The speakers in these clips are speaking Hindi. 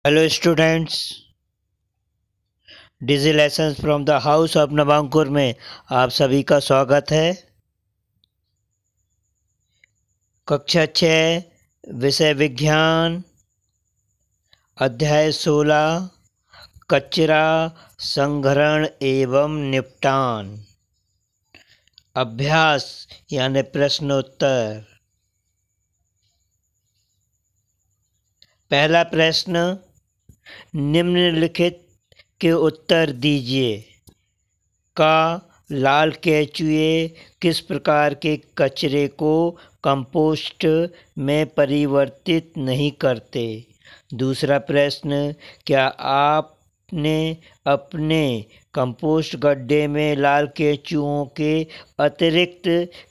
Hello students, digi lessons from the house of Navankur में आप सभी का स्वागत है। कक्षा 6 विषय विज्ञान, अध्याय 16 कचरा संग्रहण एवं निपटान। अभ्यास यानी प्रश्नोत्तर। पहला प्रश्न, निम्नलिखित के उत्तर दीजिए। का लाल केंचुए किस प्रकार के कचरे को कंपोस्ट में परिवर्तित नहीं करते? दूसरा प्रश्न, क्या आपने अपने कंपोस्ट गड्ढे में लाल केंचुओं के अतिरिक्त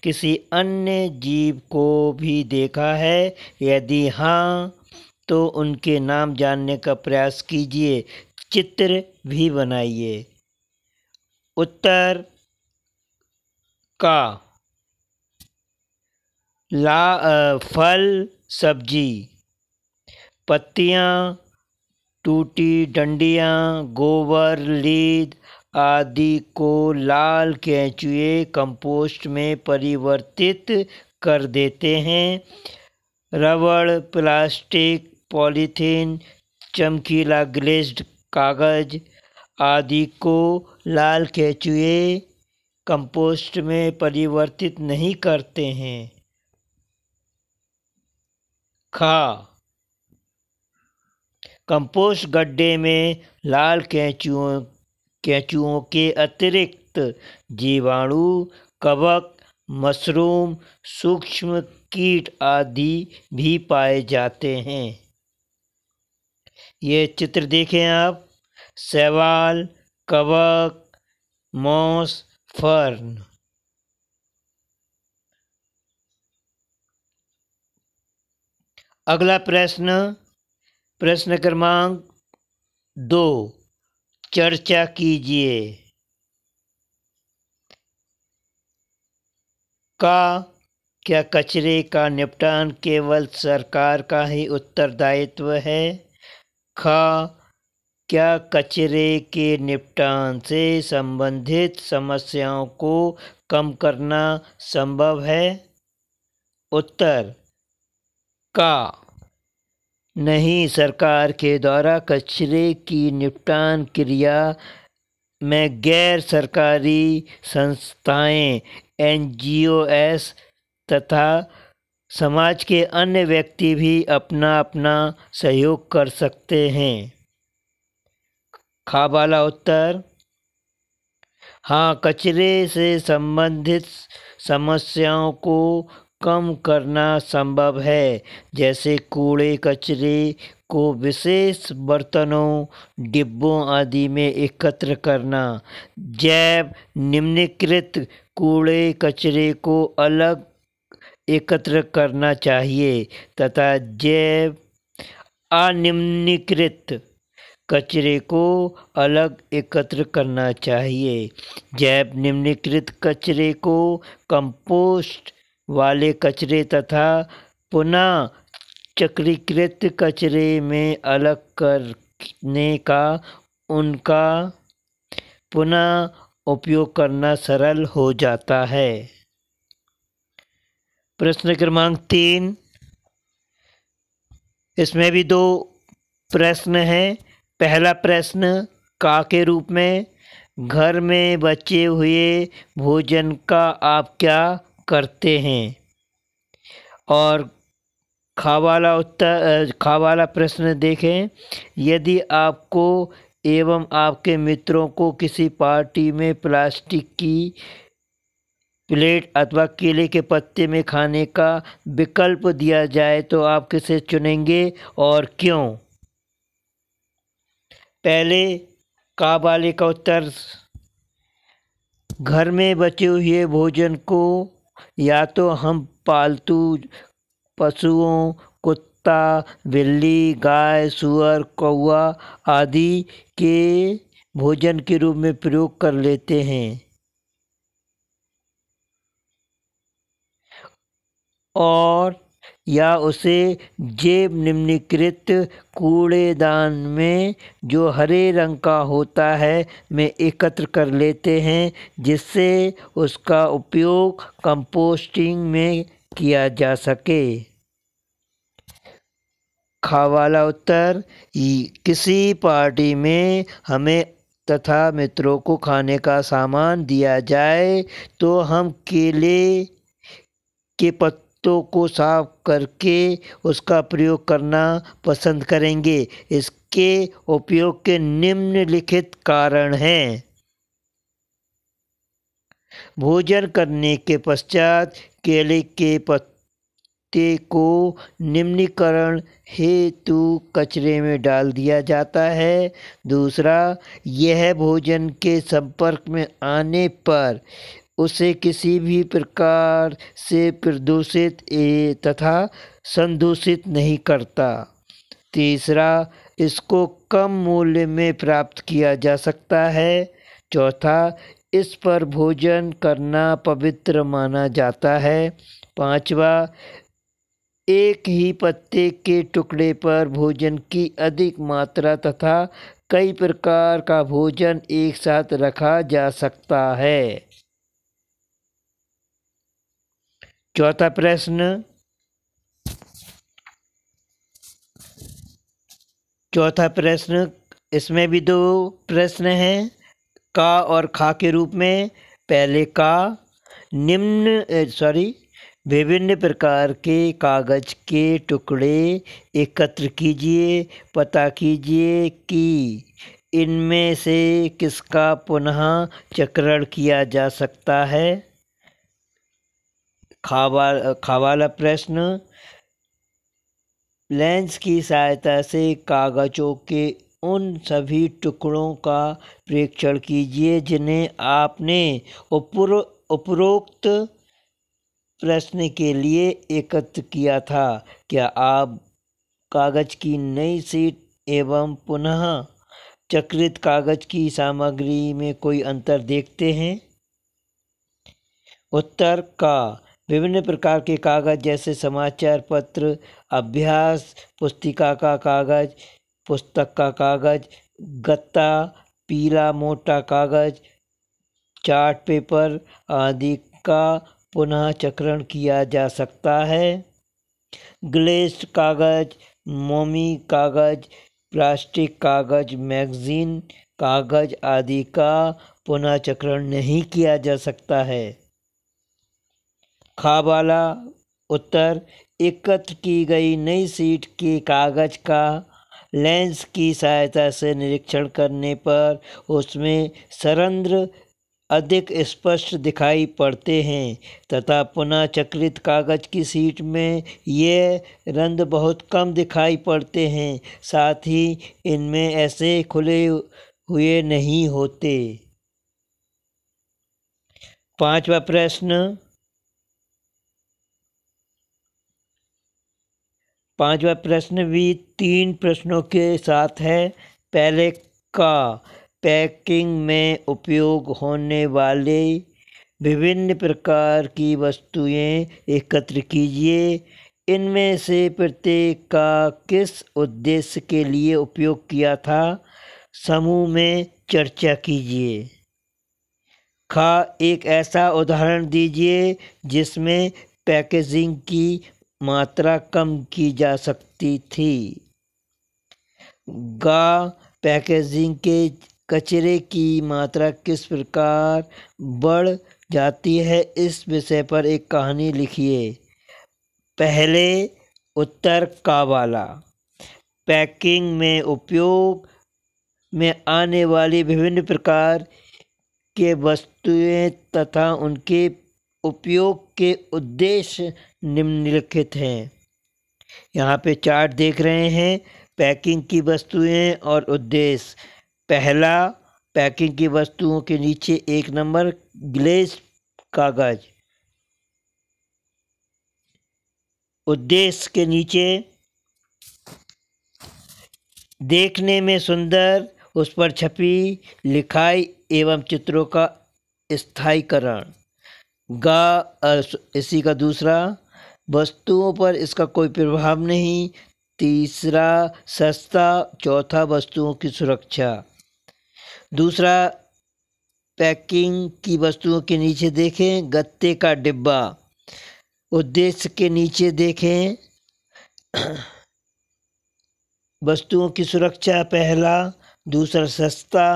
किसी अन्य जीव को भी देखा है? यदि हाँ, तो उनके नाम जानने का प्रयास कीजिए। चित्र भी बनाइए। उत्तर का फल, सब्जी, पत्तियाँ, टूटी डंडियाँ, गोबर, लीद आदि को लाल केंचुए कंपोस्ट में परिवर्तित कर देते हैं। रबड़, प्लास्टिक, पॉलीथीन, चमकीला ग्लेज्ड कागज आदि को लाल केंचुए कंपोस्ट में परिवर्तित नहीं करते हैं। खा कंपोस्ट गड्ढे में लाल केंचुओं के अतिरिक्त जीवाणु, कवक, मशरूम, सूक्ष्म कीट आदि भी पाए जाते हैं। ये चित्र देखें आप। शैवाल, कवक, मॉस, फर्न। अगला प्रश्न क्रमांक 2, चर्चा कीजिए। क्या कचरे का निपटान केवल सरकार का ही उत्तरदायित्व है? क्या कचरे के निपटान से संबंधित समस्याओं को कम करना संभव है? उत्तर का नहीं, सरकार के द्वारा कचरे की निपटान क्रिया में गैर सरकारी संस्थाएं, NGOs तथा समाज के अन्य व्यक्ति भी अपना अपना सहयोग कर सकते हैं। खा वाला उत्तर हाँ, कचरे से संबंधित समस्याओं को कम करना संभव है, जैसे कूड़े कचरे को विशेष बर्तनों, डिब्बों आदि में एकत्र करना। जैव निम्नीकृत कूड़े कचरे को अलग एकत्र करना चाहिए तथा जैव अनिम्नीकृत कचरे को अलग एकत्र करना चाहिए। जैव निम्नीकृत कचरे को कंपोस्ट वाले कचरे तथा पुनः चक्रीकृत कचरे में अलग करने का उनका पुनः उपयोग करना सरल हो जाता है। प्रश्न क्रमांक 3, इसमें भी 2 प्रश्न हैं। पहला प्रश्न, का के रूप में, घर में बचे हुए भोजन का आप क्या करते हैं? और खा वाला प्रश्न देखें। यदि आपको एवं आपके मित्रों को किसी पार्टी में प्लास्टिक की प्लेट अथवा केले के पत्ते में खाने का विकल्प दिया जाए तो आप किसे चुनेंगे और क्यों? पहले का वाले का उत्तर, घर में बचे हुए भोजन को या तो हम पालतू पशुओं, कुत्ता, बिल्ली, गाय, सुअर, कौवा आदि के भोजन के रूप में प्रयोग कर लेते हैं, और या उसे जैव निम्नलिखित कूड़ेदान में, जो हरे रंग का होता है, में एकत्र कर लेते हैं, जिससे उसका उपयोग कंपोस्टिंग में किया जा सके। खा वाला उत्तर, किसी पार्टी में हमें तथा मित्रों को खाने का सामान दिया जाए तो हम केले के पत्तों को साफ करके उसका प्रयोग करना पसंद करेंगे। इसके उपयोग के निम्नलिखित कारण हैं। भोजन करने के पश्चात केले के पत्ते को निम्नीकरण हेतु कचरे में डाल दिया जाता है। दूसरा, यह भोजन के संपर्क में आने पर उसे किसी भी प्रकार से प्रदूषित तथा संदूषित नहीं करता। तीसरा, इसको कम मूल्य में प्राप्त किया जा सकता है। चौथा, इस पर भोजन करना पवित्र माना जाता है। पांचवा, एक ही पत्ते के टुकड़े पर भोजन की अधिक मात्रा तथा कई प्रकार का भोजन एक साथ रखा जा सकता है। चौथा प्रश्न, इसमें भी दो प्रश्न हैं, का और खा के रूप में। पहले का, विभिन्न प्रकार के कागज के टुकड़े एकत्र कीजिए। पता कीजिए कि इनमें से किसका पुनः चक्रण किया जा सकता है। खा वाला प्रश्न, लेंस की सहायता से कागजों के उन सभी टुकड़ों का परीक्षण कीजिए जिन्हें आपने उपरोक्त प्रश्न के लिए एकत्र किया था। क्या आप कागज की नई शीट एवं पुनः चक्रित कागज की सामग्री में कोई अंतर देखते हैं? उत्तर का, विभिन्न प्रकार के कागज जैसे समाचार पत्र, अभ्यास पुस्तिका का कागज, पुस्तक का कागज, गत्ता, पीला मोटा कागज, चार्ट पेपर आदि का पुनः चक्रण किया जा सकता है। ग्लेज्ड कागज, मोमी कागज, प्लास्टिक कागज, मैगजीन कागज आदि का पुनः चक्रण नहीं किया जा सकता है। खा वाला उत्तर, एकत्र की गई नई शीट के कागज का लेंस की सहायता से निरीक्षण करने पर उसमें सरंध्र अधिक स्पष्ट दिखाई पड़ते हैं तथा पुनः चक्रित कागज की शीट में ये रंध्र बहुत कम दिखाई पड़ते हैं। साथ ही इनमें ऐसे खुले हुए नहीं होते। पांचवा प्रश्न भी 3 प्रश्नों के साथ है। पहले का, पैकिंग में उपयोग होने वाले विभिन्न प्रकार की वस्तुएं एकत्र कीजिए। इनमें से प्रत्येक का किस उद्देश्य के लिए उपयोग किया था, समूह में चर्चा कीजिए। खा, एक ऐसा उदाहरण दीजिए जिसमें पैकेजिंग की मात्रा कम की जा सकती थी। गा, पैकेजिंग के कचरे की मात्रा किस प्रकार बढ़ जाती है, इस विषय पर एक कहानी लिखिए। पहले उत्तर का वाला, पैकिंग में उपयोग में आने वाली विभिन्न प्रकार के वस्तुएं तथा उनके उपयोग के उद्देश्य निम्नलिखित हैं। यहाँ पे चार्ट देख रहे हैं, पैकिंग की वस्तुएं और उद्देश्य। पहला, पैकिंग की वस्तुओं के नीचे 1 नंबर ग्लेज्ड कागज। उद्देश्य के नीचे, देखने में सुंदर, उस पर छपी लिखाई एवं चित्रों का स्थायीकरण। गा, इसी का दूसरा, वस्तुओं पर इसका कोई प्रभाव नहीं। तीसरा सस्ता। चौथा वस्तुओं की सुरक्षा। दूसरा, पैकिंग की वस्तुओं के नीचे देखें, गत्ते का डिब्बा। उद्देश्य के नीचे देखें, वस्तुओं की सुरक्षा पहला। दूसरा सस्ता।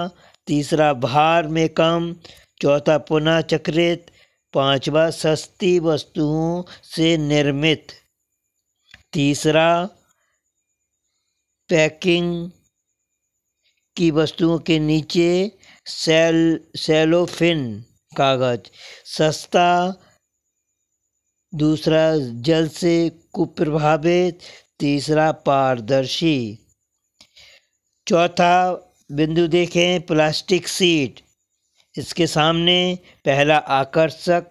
तीसरा भार में कम। चौथा पुनः चक्रित। पांचवा सस्ती वस्तुओं से निर्मित। तीसरा, पैकिंग की वस्तुओं के नीचे सेलोफिन कागज सस्ता। दूसरा, जल से कुप्रभावित। तीसरा, पारदर्शी। चौथा बिंदु देखें, प्लास्टिक सीट। इसके सामने पहला आकर्षक।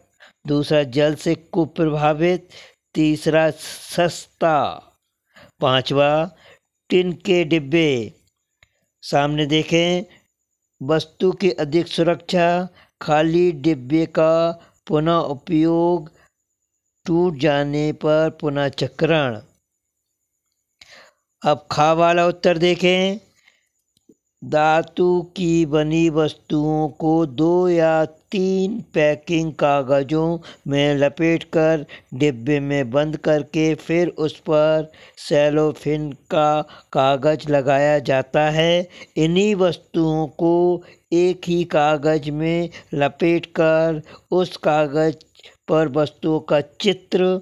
दूसरा, जल से कुप्रभावित। तीसरा, सस्ता। पांचवा, टिन के डिब्बे। सामने देखें, वस्तु की अधिक सुरक्षा। खाली डिब्बे का पुनः उपयोग। टूट जाने पर पुनः चक्रण। अब खा वाला उत्तर देखें। धातु की बनी वस्तुओं को 2 या 3 पैकिंग कागज़ों में लपेटकर डिब्बे में बंद करके फिर उस पर सेलोफिन का कागज़ लगाया जाता है। इन्हीं वस्तुओं को एक ही कागज़ में लपेटकर उस कागज़ पर वस्तुओं का चित्र,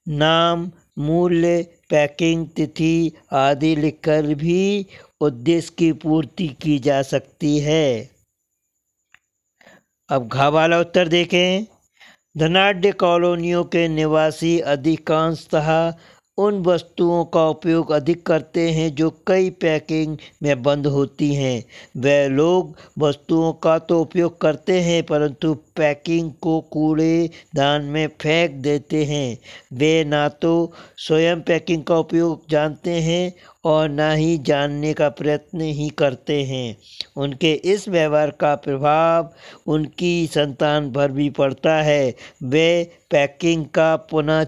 नाम, मूल्य, पैकिंग तिथि आदि लिखकर भी उद्देश्य की पूर्ति की जा सकती है। अब घ वाला उत्तर देखें। धनाढ्य कॉलोनियों के निवासी अधिकांशतः उन वस्तुओं का उपयोग अधिक करते हैं जो कई पैकिंग में बंद होती हैं। वे लोग वस्तुओं का तो उपयोग करते हैं परंतु पैकिंग को कूड़ेदान में फेंक देते हैं। वे ना तो स्वयं पैकिंग का उपयोग जानते हैं और ना ही जानने का प्रयत्न ही करते हैं। उनके इस व्यवहार का प्रभाव उनकी संतान पर भी पड़ता है। वे पैकिंग का पुनः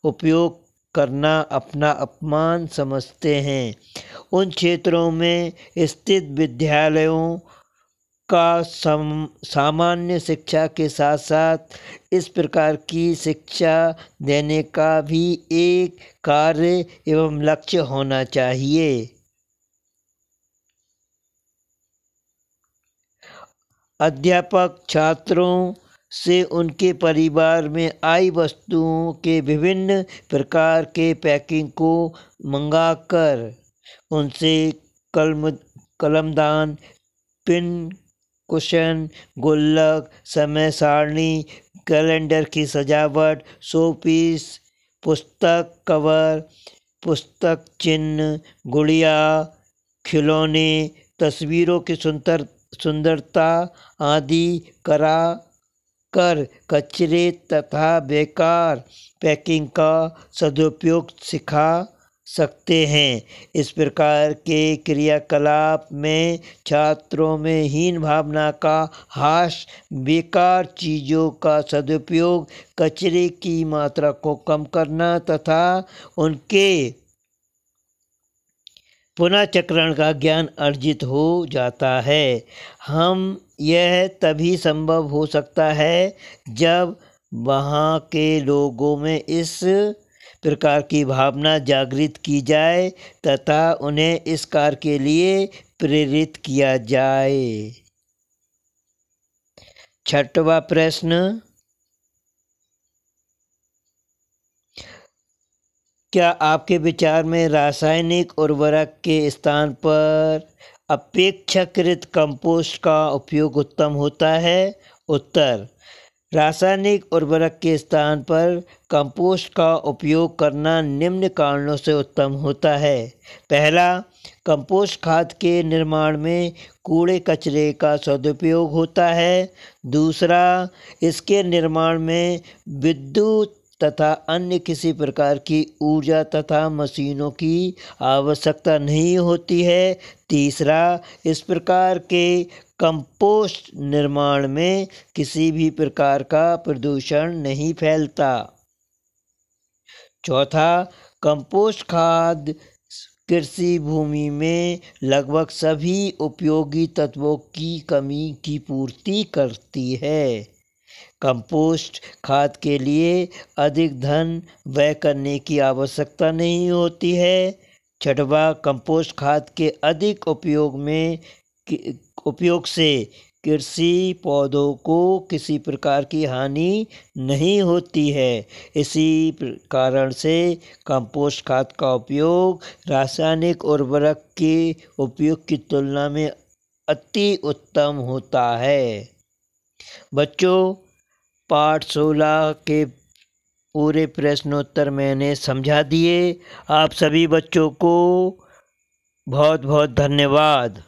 उपयोग करना अपना अपमान समझते हैं। उन क्षेत्रों में स्थित विद्यालयों का सामान्य शिक्षा के साथ साथ इस प्रकार की शिक्षा देने का भी एक कार्य एवं लक्ष्य होना चाहिए। अध्यापक छात्रों से उनके परिवार में आई वस्तुओं के विभिन्न प्रकार के पैकिंग को मंगाकर उनसे कलमदान, पिन, कुशन, गुल्लक, समय सारणी, कैलेंडर की सजावट, शोपीस, पुस्तक कवर, पुस्तक चिन्ह, गुड़िया, खिलौने, तस्वीरों की सुंदरता आदि करा कर कचरे तथा बेकार पैकिंग का सदुपयोग सिखा सकते हैं। इस प्रकार के क्रियाकलाप में छात्रों में हीन भावना का ह्रास, बेकार चीज़ों का सदुपयोग, कचरे की मात्रा को कम करना तथा उनके पुनः चक्रण का ज्ञान अर्जित हो जाता है। यह तभी संभव हो सकता है जब वहाँ के लोगों में इस प्रकार की भावना जागृत की जाए तथा उन्हें इस कार्य के लिए प्रेरित किया जाए। छठवां प्रश्न, क्या आपके विचार में रासायनिक उर्वरक के स्थान पर अपेक्षाकृत कंपोस्ट का उपयोग उत्तम होता है? उत्तर, रासायनिक उर्वरक के स्थान पर कंपोस्ट का उपयोग करना निम्न कारणों से उत्तम होता है। पहला, कंपोस्ट खाद के निर्माण में कूड़े कचरे का सदुपयोग होता है। दूसरा, इसके निर्माण में विद्युत तथा अन्य किसी प्रकार की ऊर्जा तथा मशीनों की आवश्यकता नहीं होती है। तीसरा, इस प्रकार के कंपोस्ट निर्माण में किसी भी प्रकार का प्रदूषण नहीं फैलता। चौथा, कंपोस्ट खाद कृषि भूमि में लगभग सभी उपयोगी तत्वों की कमी की पूर्ति करती है। कंपोस्ट खाद के लिए अधिक धन व्यय करने की आवश्यकता नहीं होती है। छठवां, कंपोस्ट खाद के अधिक उपयोग से कृषि पौधों को किसी प्रकार की हानि नहीं होती है। इसी कारण से कंपोस्ट खाद का उपयोग रासायनिक उर्वरक के उपयोग की तुलना में अति उत्तम होता है। बच्चों, पाठ 16 के पूरे प्रश्नोत्तर मैंने समझा दिए। आप सभी बच्चों को बहुत बहुत धन्यवाद।